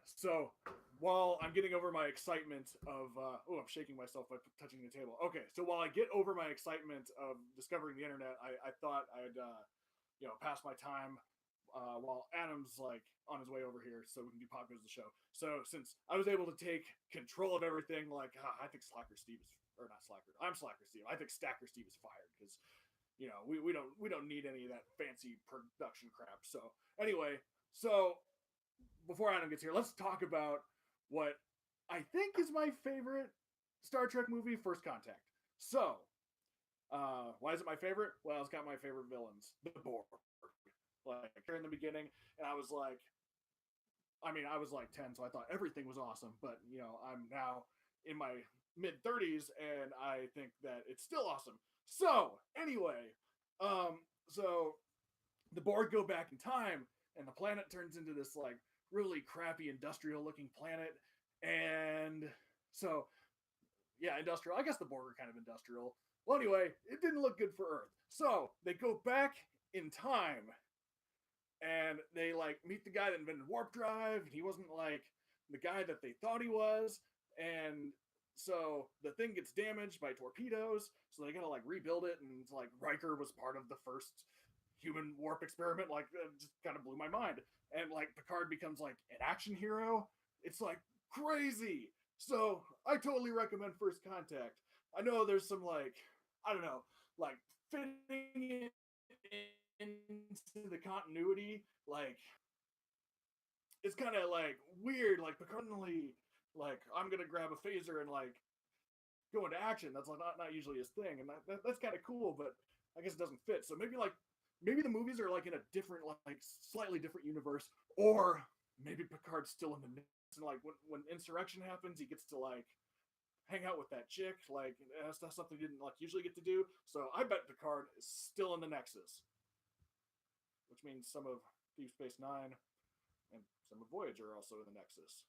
So while I'm getting over my excitement of, I'm shaking myself by touching the table. Okay, so while I get over my excitement of discovering the internet, I thought I'd, pass my time while Adam's like on his way over here, so we can do pop goes the show. So since I was able to take control of everything, like I think Slacker Steve is, or not Slacker, I'm Slacker Steve. I think Stacker Steve is fired because we don't need any of that fancy production crap. So anyway, so before Adam gets here, let's talk about what I think is my favorite Star Trek movie, First Contact. So, why is it my favorite? Well, it's got my favorite villains, the Borg. Like here in the beginning, and I was like 10, so I thought everything was awesome. But I'm now in my mid 30s, and I think that it's still awesome. So anyway, so the Borg go back in time, and the planet turns into this like really crappy industrial looking planet. And so, yeah, industrial. I guess the Borg are kind of industrial. Well, anyway, it didn't look good for Earth. So they go back in time and they like meet the guy that invented warp drive. He wasn't like the guy that they thought he was. And so the thing gets damaged by torpedoes. So they gotta like rebuild it. And like Riker was part of the first human warp experiment. Like it just kind of blew my mind. And like Picard becomes like an action hero. It's like crazy. So I totally recommend First Contact. I know there's some like I don't know, like fitting into the continuity, like it's kind of like weird. Like Picard, like I'm gonna grab a phaser and like go into action. That's like not usually his thing, and that's kind of cool. But I guess it doesn't fit. So maybe the movies are like in a different, like slightly different universe, or maybe Picard's still in the mix. And like when insurrection happens, he gets to like hang out with that chick. Like that's something he didn't like usually get to do. So I bet Picard is still in the Nexus, which means some of Deep Space Nine and some of Voyager are also in the Nexus.